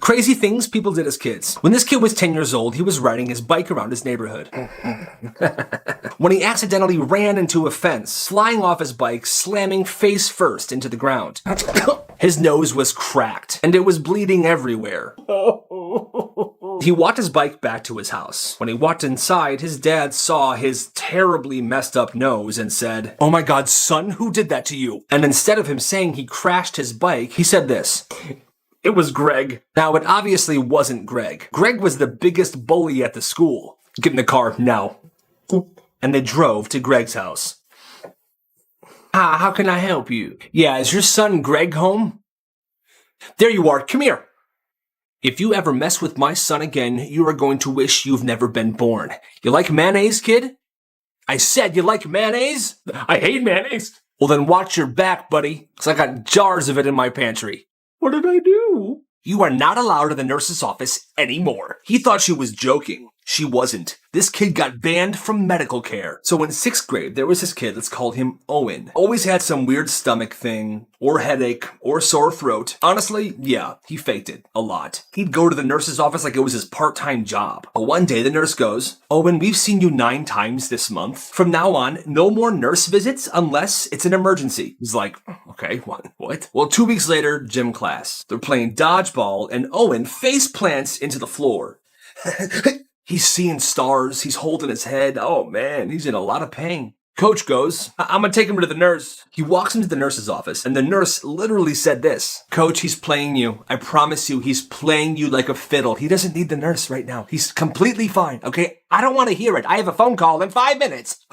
Crazy things people did as kids. When this kid was 10 years old, he was riding his bike around his neighborhood. When he accidentally ran into a fence, flying off his bike, slamming face first into the ground. His nose was cracked, and it was bleeding everywhere. He walked his bike back to his house. When he walked inside, his dad saw his terribly messed up nose and said, "Oh my God, son, who did that to you?" And instead of him saying he crashed his bike, he said this: "It was Greg." Now, it obviously wasn't Greg. Greg was the biggest bully at the school. Get in the car now. And they drove to Greg's house. How can I help you? Yeah, is your son Greg home? There you are, come here. If you ever mess with my son again, you are going to wish you've never been born. You like mayonnaise, kid? I said you like mayonnaise? I hate mayonnaise. Well then watch your back, buddy, because I got jars of it in my pantry. What did I do? You are not allowed in the nurse's office anymore. He thought she was joking. She wasn't. This kid got banned from medical care. So in 6th grade, there was this kid, let's call him Owen. Always had some weird stomach thing, or headache, or sore throat. Honestly, yeah, he faked it a lot. He'd go to the nurse's office like it was his part-time job. But one day the nurse goes, "Owen, we've seen you 9 times this month. From now on, no more nurse visits unless it's an emergency." He's like, okay, what? Well, 2 weeks later, gym class. They're playing dodgeball, and Owen face plants into the floor. He's seeing stars. He's holding his head. Oh man, he's in a lot of pain. Coach goes, "I'm gonna take him to the nurse." He walks into the nurse's office, and the nurse literally said this: "Coach, he's playing you. I promise you, he's playing you like a fiddle. He doesn't need the nurse right now. He's completely fine, okay? I don't want to hear it. I have a phone call in 5 minutes."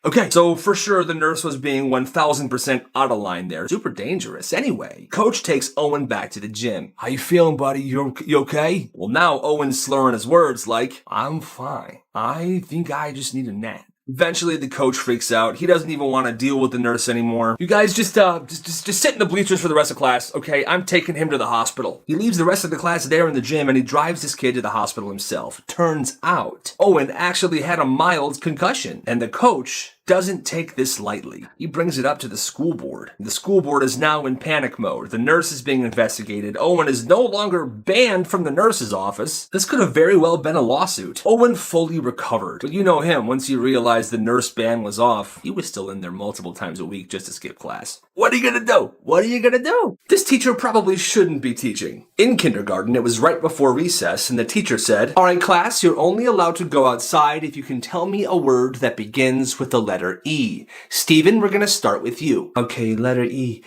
Okay. So for sure, the nurse was being 1000% out of line there. Super dangerous. Anyway, Coach takes Owen back to the gym. "How you feeling, buddy? You okay?" Well, now Owen's slurring his words like, "I'm fine. I think I just need a nap." Eventually, the coach freaks out. He doesn't even want to deal with the nurse anymore. "You guys just sit in the bleachers for the rest of class, okay? I'm taking him to the hospital." He leaves the rest of the class there in the gym, and he drives this kid to the hospital himself. Turns out, Owen actually had a mild concussion, and the coach doesn't take this lightly. He brings it up to the school board. The school board is now in panic mode. The nurse is being investigated. Owen is no longer banned from the nurse's office. This could have very well been a lawsuit. Owen fully recovered. But you know him, once he realized the nurse ban was off, he was still in there multiple times a week just to skip class. What are you gonna do? What are you gonna do? This teacher probably shouldn't be teaching. In kindergarten, it was right before recess, and the teacher said, "All right, class, you're only allowed to go outside if you can tell me a word that begins with the letter E. Steven, we're gonna start with you." Okay, letter E.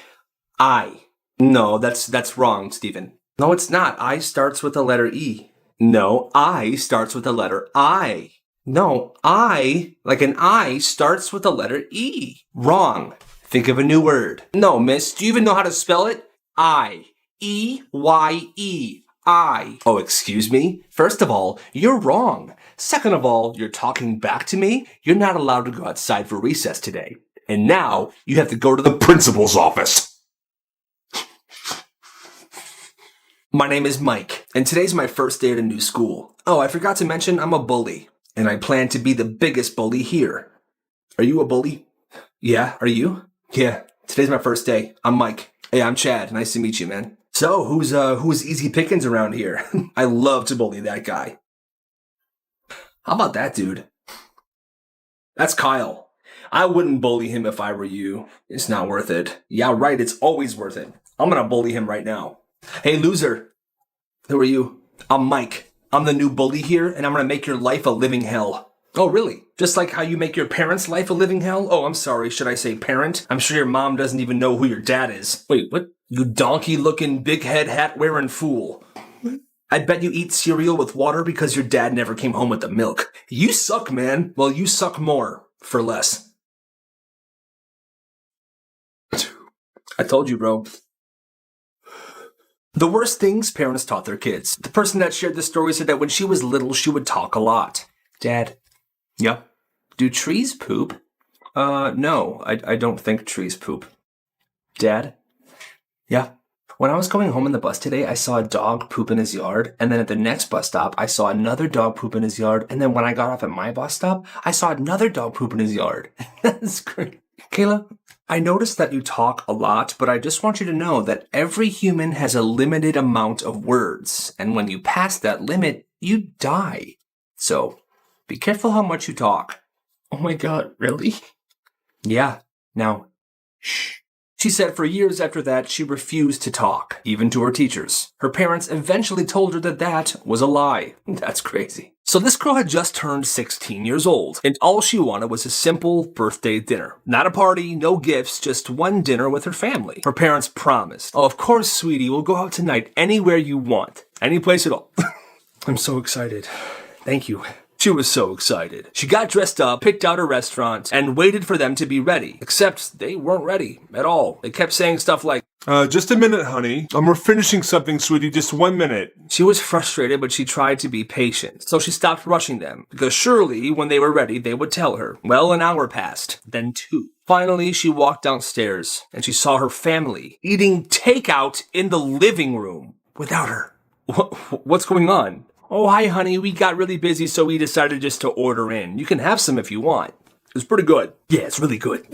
I. No, that's wrong, Steven. No, it's not. I starts with the letter E. No, I starts with the letter I. No, I, like an I, starts with the letter E. Wrong. Think of a new word. No, miss, do you even know how to spell it? I. E-Y-E. I. Oh, excuse me? First of all, you're wrong. Second of all, you're talking back to me. You're not allowed to go outside for recess today. And now, you have to go to the principal's office. My name is Mike, and today's my first day at a new school. Oh, I forgot to mention I'm a bully, and I plan to be the biggest bully here. Are you a bully? Yeah, are you? Yeah, today's my first day. I'm Mike. Hey, I'm Chad. Nice to meet you, man. So, who's easy pickings around here? I love to bully that guy. How about that dude? That's Kyle. I wouldn't bully him if I were you. It's not worth it. Yeah, right, it's always worth it. I'm gonna bully him right now. Hey, loser. Who are you? I'm Mike. I'm the new bully here, and I'm gonna make your life a living hell. Oh, really? Just like how you make your parents' life a living hell? Oh, I'm sorry, should I say parent? I'm sure your mom doesn't even know who your dad is. Wait, what? You donkey-looking, big-head, hat-wearing fool. I bet you eat cereal with water because your dad never came home with the milk. You suck, man. Well, you suck more, for less. I told you, bro. The worst things parents taught their kids. The person that shared this story said that when she was little, she would talk a lot. Dad. Yeah? Do trees poop? No, I don't think trees poop. Dad? Yeah? When I was going home in the bus today, I saw a dog poop in his yard, and then at the next bus stop, I saw another dog poop in his yard, and then when I got off at my bus stop, I saw another dog poop in his yard. That's great. Kayla, I noticed that you talk a lot, but I just want you to know that every human has a limited amount of words, and when you pass that limit, you die. So, be careful how much you talk. Oh my god, really? Yeah. Now, shh. She said for years after that, she refused to talk, even to her teachers. Her parents eventually told her that that was a lie. That's crazy. So this girl had just turned 16 years old, and all she wanted was a simple birthday dinner. Not a party, no gifts, just one dinner with her family. Her parents promised, "Oh, of course, sweetie, we'll go out tonight anywhere you want. Any place at all." I'm so excited. Thank you. She was so excited. She got dressed up, picked out a restaurant, and waited for them to be ready. Except they weren't ready at all. They kept saying stuff like, just a minute, honey. We're finishing something, sweetie. Just 1 minute. She was frustrated, but she tried to be patient. So she stopped rushing them, because surely, when they were ready, they would tell her. Well, an hour passed, then 2. Finally, she walked downstairs, and she saw her family eating takeout in the living room without her. What's going on? "Oh, hi, honey. We got really busy, so we decided just to order in. You can have some if you want. It's pretty good." "Yeah, it's really good."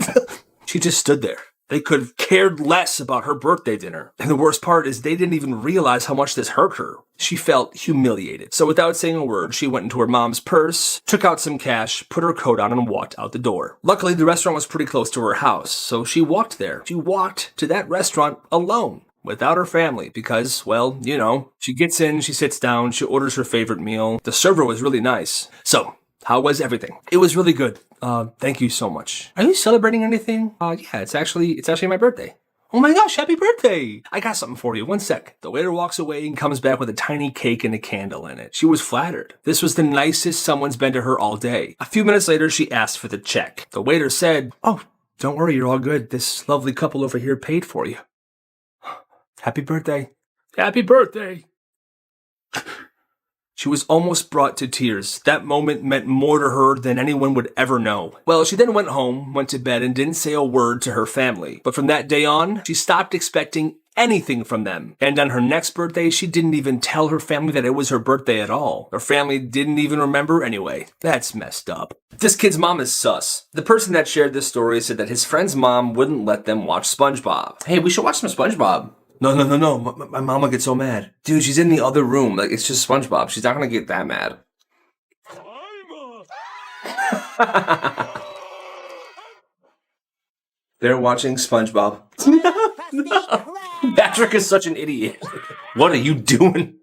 She just stood there. They could have cared less about her birthday dinner. And the worst part is they didn't even realize how much this hurt her. She felt humiliated. So without saying a word, she went into her mom's purse, took out some cash, put her coat on, and walked out the door. Luckily, the restaurant was pretty close to her house, so she walked there. She walked to that restaurant alone, without her family, because, well, you know, she gets in, she sits down, she orders her favorite meal. The server was really nice. "So, how was everything?" "It was really good. Thank you so much." "Are you celebrating anything?" Yeah, it's actually my birthday." "Oh my gosh, happy birthday! I got something for you. 1 sec." The waiter walks away and comes back with a tiny cake and a candle in it. She was flattered. This was the nicest someone's been to her all day. A few minutes later, she asked for the check. The waiter said, "Oh, don't worry, you're all good. This lovely couple over here paid for you." "Happy birthday." "Happy birthday." She was almost brought to tears. That moment meant more to her than anyone would ever know. Well, she then went home, went to bed, and didn't say a word to her family. But from that day on, she stopped expecting anything from them. And on her next birthday, she didn't even tell her family that it was her birthday at all. Her family didn't even remember anyway. That's messed up. This kid's mom is sus. The person that shared this story said that his friend's mom wouldn't let them watch SpongeBob. "Hey, we should watch some SpongeBob." No. My mom will get so mad. Dude, she's in the other room. Like, it's just SpongeBob. She's not gonna get that mad. They're watching SpongeBob. Patrick is such an idiot. What are you doing?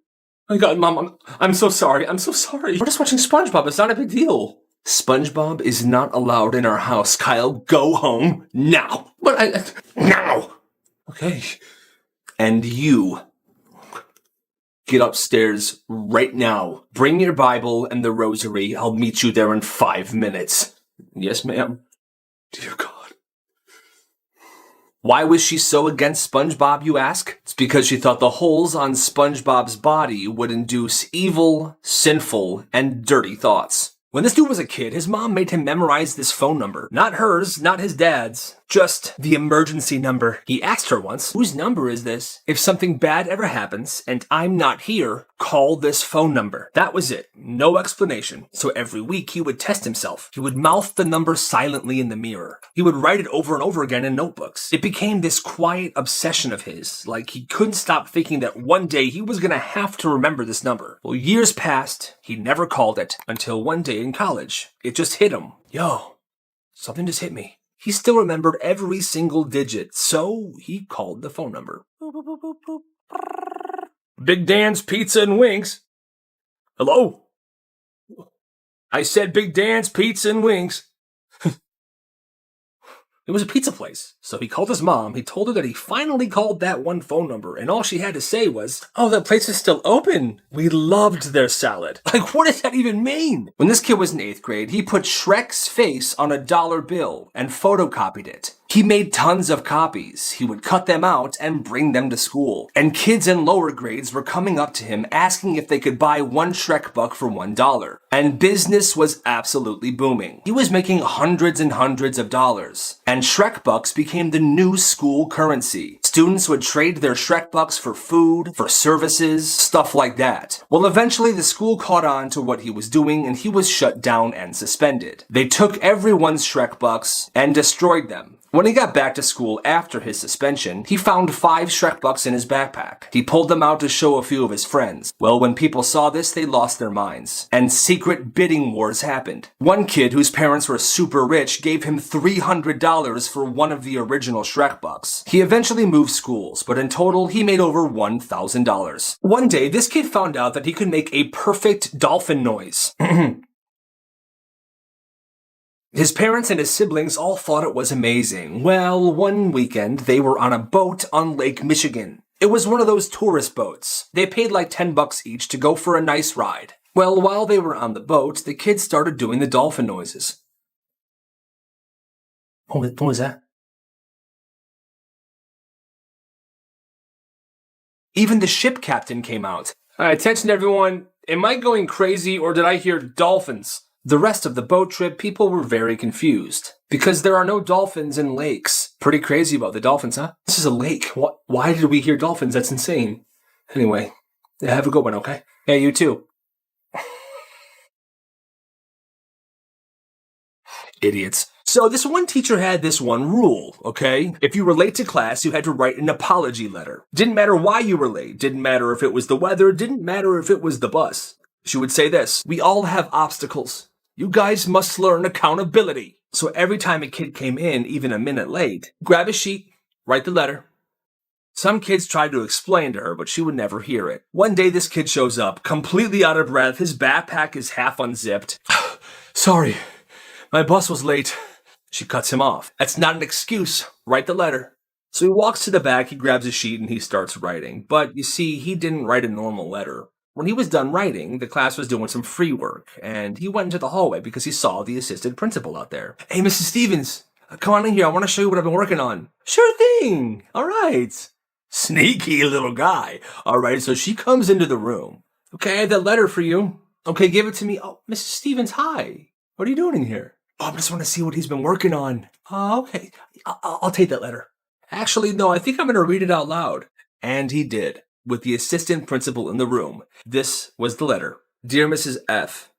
Oh my god, Mom, I'm so sorry. I'm so sorry. We're just watching SpongeBob. It's not a big deal. SpongeBob is not allowed in our house. Kyle, go home now. Now. Okay. And you, get upstairs right now. Bring your Bible and the rosary. I'll meet you there in 5 minutes. Yes, ma'am. Dear God. Why was she so against SpongeBob, you ask? It's because she thought the holes on SpongeBob's body would induce evil, sinful, and dirty thoughts. When this dude was a kid, his mom made him memorize this phone number. Not hers, not his dad's, just the emergency number. He asked her once, "Whose number is this? If something bad ever happens and I'm not here, call this phone number." That was it. No explanation. So every week he would test himself. He would mouth the number silently in the mirror. He would write it over and over again in notebooks. It became this quiet obsession of his. Like he couldn't stop thinking that one day he was gonna have to remember this number. Well, years passed. He never called it until one day in college. It just hit him. Yo, something just hit me. He still remembered every single digit, so he called the phone number. Boop, boop, boop, boop, boop. Big Dan's Pizza and Wings. Hello? I said Big Dan's Pizza and Wings. It was a pizza place. So he called his mom. He told her that he finally called that one phone number. And all she had to say was, "Oh, that place is still open. We loved their salad." Like, what does that even mean? When this kid was in 8th grade, he put Shrek's face on a dollar bill and photocopied it. He made tons of copies. He would cut them out and bring them to school. And kids in lower grades were coming up to him asking if they could buy one Shrek buck for $1. And business was absolutely booming. He was making hundreds and hundreds of dollars. And Shrek bucks became the new school currency. Students would trade their Shrek bucks for food, for services, stuff like that. Well, eventually the school caught on to what he was doing and he was shut down and suspended. They took everyone's Shrek bucks and destroyed them. When he got back to school after his suspension, he found 5 Shrek bucks in his backpack. He pulled them out to show a few of his friends. Well, when people saw this, they lost their minds. And secret bidding wars happened. One kid whose parents were super rich gave him $300 for one of the original Shrek bucks. He eventually moved schools, but in total, he made over $1,000. One day, this kid found out that he could make a perfect dolphin noise. His parents and his siblings all thought it was amazing. Well, one weekend, they were on a boat on Lake Michigan. It was one of those tourist boats. They paid like $10 each to go for a nice ride. Well, while they were on the boat, the kids started doing the dolphin noises. What was that? Even the ship captain came out. Attention everyone, am I going crazy or did I hear dolphins? The rest of the boat trip, people were very confused. Because there are no dolphins in lakes. Pretty crazy about the dolphins, huh? This is a lake. Why did we hear dolphins? That's insane. Anyway, have a good one, okay? Yeah, you too. Idiots. So this one teacher had this one rule, okay? If you were late to class, you had to write an apology letter. Didn't matter why you were late. Didn't matter if it was the weather. Didn't matter if it was the bus. She would say this: we all have obstacles. You guys must learn accountability. So every time a kid came in, even a minute late, grab a sheet, write the letter. Some kids tried to explain to her, but she would never hear it. One day this kid shows up, completely out of breath. His backpack is half unzipped. Sorry, my bus was late. She cuts him off. That's not an excuse. Write the letter. So he walks to the back, he grabs a sheet, and he starts writing. But you see, he didn't write a normal letter. When he was done writing, the class was doing some free work, and he went into the hallway because he saw the assistant principal out there. Hey, Mrs. Stevens, come on in here. I want to show you what I've been working on. Sure thing. All right. Sneaky little guy. All right, so she comes into the room. Okay, I have that letter for you. Okay, give it to me. Oh, Mrs. Stevens, hi. What are you doing in here? Oh, I just want to see what he's been working on. Okay, I'll take that letter. Actually, no, I think I'm going to read it out loud. And he did. With the assistant principal in the room. This was the letter. Dear Mrs. F.,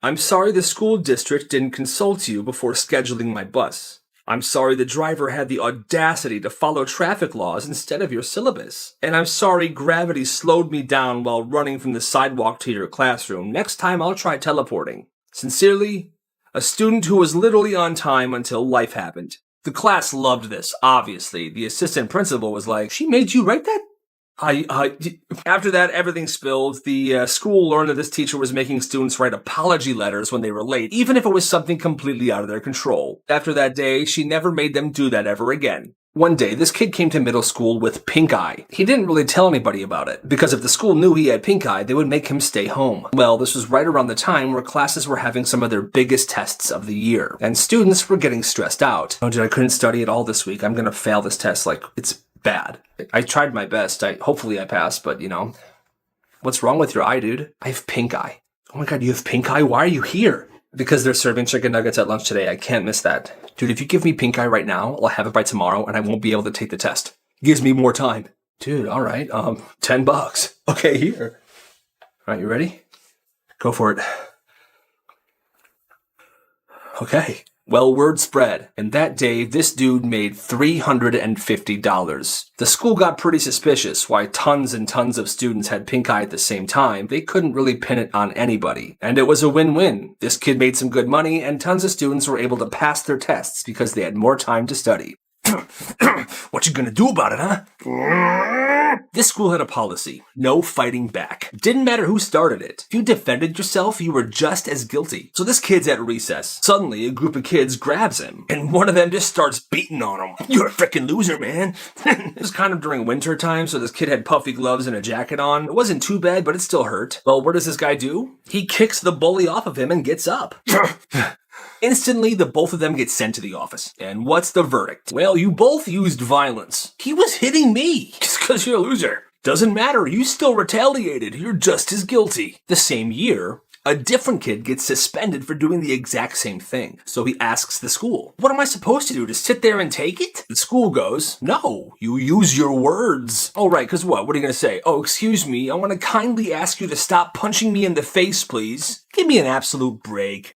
I'm sorry the school district didn't consult you before scheduling my bus. I'm sorry the driver had the audacity to follow traffic laws instead of your syllabus. And I'm sorry gravity slowed me down while running from the sidewalk to your classroom. Next time I'll try teleporting. Sincerely, a student who was literally on time until life happened. The class loved this, obviously. The assistant principal was like, she made you write that? After that, everything spilled. The school learned that this teacher was making students write apology letters when they were late, even if it was something completely out of their control. After that day, she never made them do that ever again. One day, this kid came to middle school with pink eye. He didn't really tell anybody about it, because if the school knew he had pink eye, they would make him stay home. Well, this was right around the time where classes were having some of their biggest tests of the year, and students were getting stressed out. Oh, dude, I couldn't study at all this week. I'm gonna fail this test. Like, it's bad. I tried my best. Hopefully I passed, but you know. What's wrong with your eye, dude? I have pink eye. Oh my god, you have pink eye? Why are you here? Because they're serving chicken nuggets at lunch today. I can't miss that. Dude, if you give me pink eye right now, I'll have it by tomorrow and I won't be able to take the test. Gives me more time. Dude, all right. $10. Okay, here. All right, you ready? Go for it. Okay. Well, word spread, and that day, this dude made $350. The school got pretty suspicious why tons and tons of students had pink eye at the same time. They couldn't really pin it on anybody. And it was a win-win. This kid made some good money, and tons of students were able to pass their tests because they had more time to study. What you gonna do about it, huh? This school had a policy. No fighting back. Didn't matter who started it. If you defended yourself, you were just as guilty. So this kid's at recess. Suddenly, a group of kids grabs him, and one of them just starts beating on him. You're a freaking loser, man. It was kind of during winter time, so this kid had puffy gloves and a jacket on. It wasn't too bad, but it still hurt. Well, what does this guy do? He kicks the bully off of him and gets up. Instantly, the both of them get sent to the office. And what's the verdict? Well, you both used violence. He was hitting me. Just because you're a loser. Doesn't matter. You still retaliated. You're just as guilty. The same year, a different kid gets suspended for doing the exact same thing. So he asks the school, what am I supposed to do? Just sit there and take it? The school goes, no, you use your words. Oh, right, because what? What are you going to say? Oh, excuse me. I want to kindly ask you to stop punching me in the face, please. Give me an absolute break.